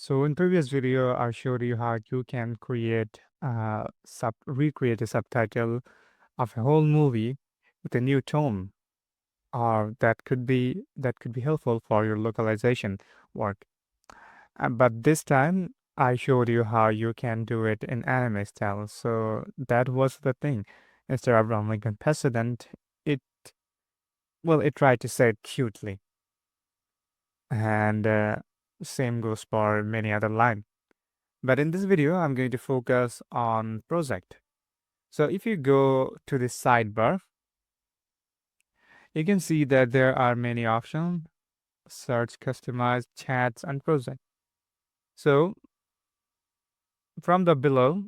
So in previous video, I showed you how you can recreate a subtitle of a whole movie with a new tone, or that could be helpful for your localization work. But this time, I showed you how you can do it in anime style. So that was the thing. Instead of Abraham Lincoln President, it it tried to say it cutely, and same goes for many other lines. But in this video, I'm going to focus on project. So if you go to the sidebar, you can see that there are many options: search, customize, chats, and project. So from the below,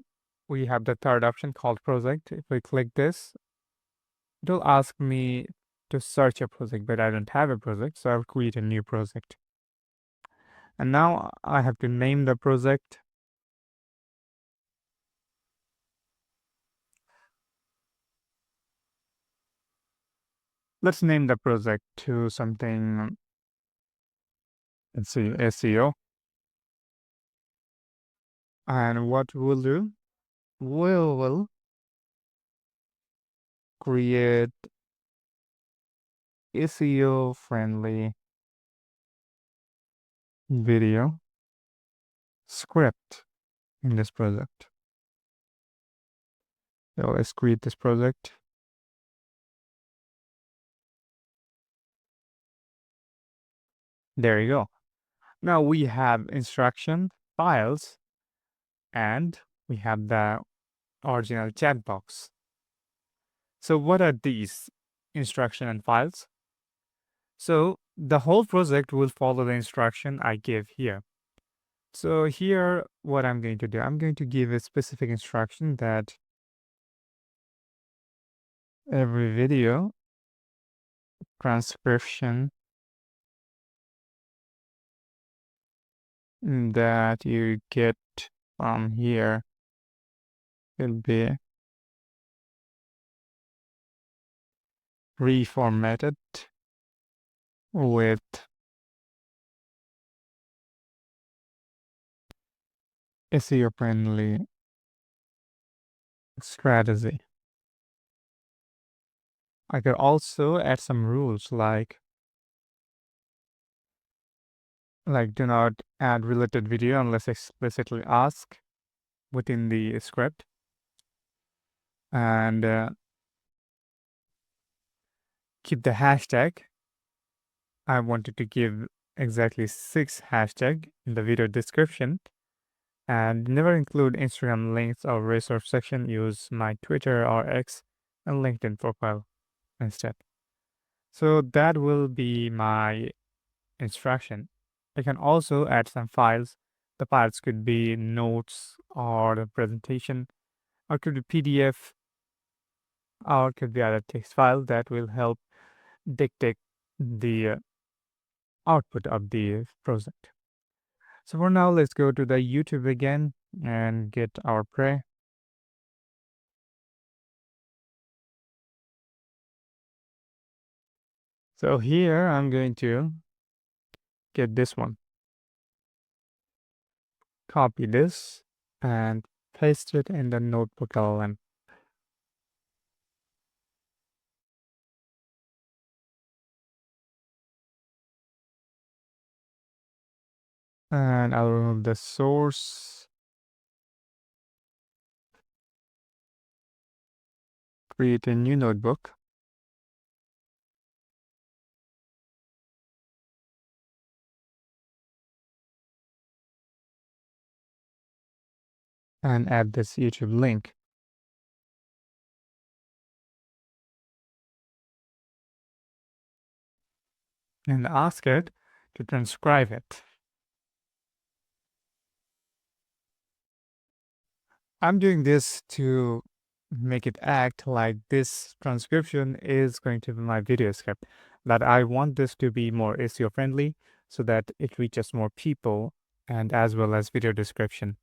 we have the third option called project. If we click this, it will ask me to search a project, but I don't have a project, so I'll create a new project. And now I have to name the project. Let's name the project to something, let's see, SEO. And what we'll do, we will create SEO friendly video script in this project. So let's create this project. There you go. Now we have instruction files and we have the original chat box. So what are these instruction and files? So the whole project will follow the instruction I give here. So here, what I'm going to do, I'm going to give a specific instruction that every video transcription that you get from here will be reformatted with SEO friendly strategy. I could also add some rules like do not add related video unless explicitly asked within the script, and keep the hashtag. I wanted to give exactly 6 hashtag in the video description, and never include Instagram links or resource section. Use my Twitter or X and LinkedIn profile instead. So that will be my instruction. I can also add some files. The files could be notes or the presentation, or could be PDF, or could be other text file that will help dictate the output of the project. So for now, let's go to the YouTube again and get our prey. So here I'm going to get this one, copy this and paste it in the notebook LLM. And I'll remove the source, create a new notebook. And add this YouTube link. And ask it to transcribe it. I'm doing this to make it act like this transcription is going to be my video script, that I want this to be more SEO friendly so that it reaches more people, and as well as video description.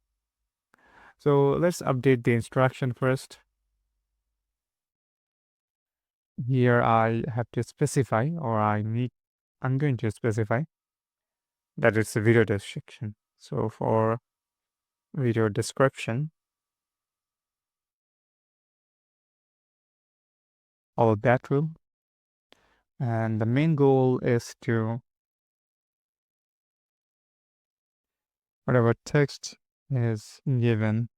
So let's update the instruction first. Here I have to specify, or I'm going to specify that it's a video description. So for video description, all that rule. And the main goal is to whatever text is given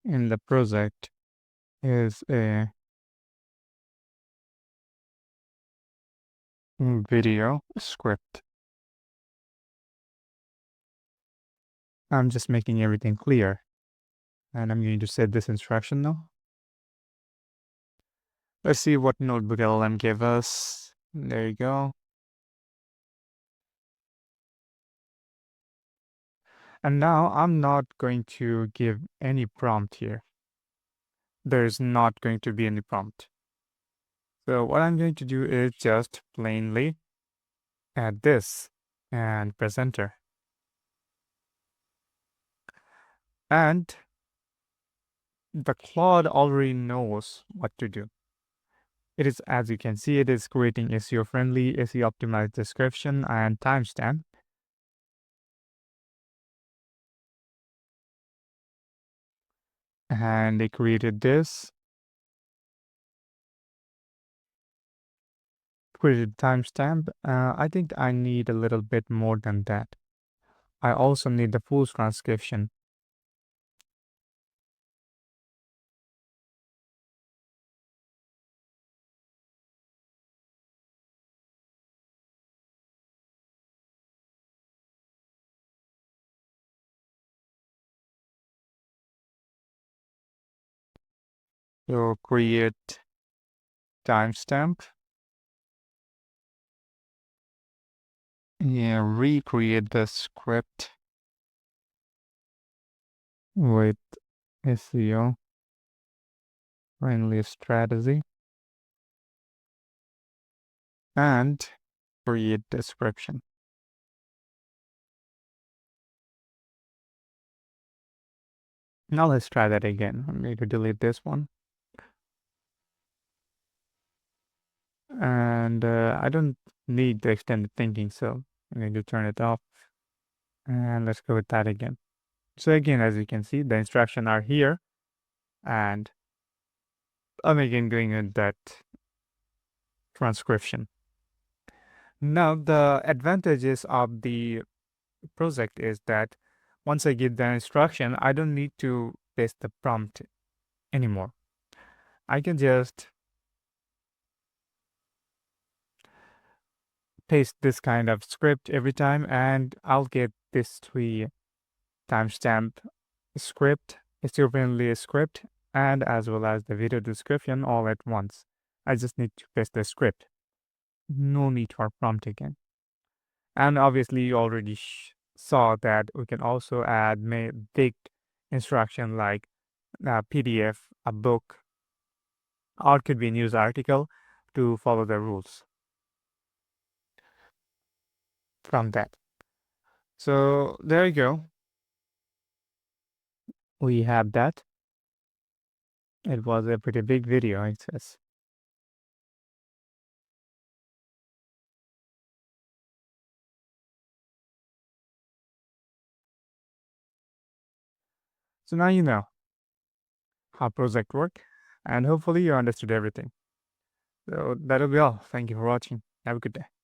in the project is a video script. I'm just making everything clear. And I'm going to set this instruction now. Let's see what notebook LLM gave us. There you go. And now I'm not going to give any prompt here. There's not going to be any prompt. So what I'm going to do is just plainly add this and press enter. And the Claude already knows what to do. It is, as you can see, it is creating SEO-friendly, SEO-optimized description and timestamp. And they created this. Created timestamp. I think I need a little bit more than that. I also need the full transcription. So create timestamp. Yeah, recreate the script with SEO friendly strategy and create description. Now let's try that again. I'm going to delete this one. And I don't need the extended thinking, so I'm going to turn it off. And let's go with that again. So again, as you can see, the instructions are here. And I'm again going with that transcription. Now, the advantages of the project is that once I give the instruction, I don't need to paste the prompt anymore. I can just paste this kind of script every time and I'll get this 3 timestamp script, SEO-friendly script, and as well as the video description all at once. I just need to paste the script. No need for prompt again. And obviously you already saw that we can also add big instruction like a PDF, a book, or it could be a news article to follow the rules from that. So there you go. We have that. It was a pretty big video, it says. So now you know how project work, and hopefully you understood everything. So that'll be all. Thank you for watching. Have a good day.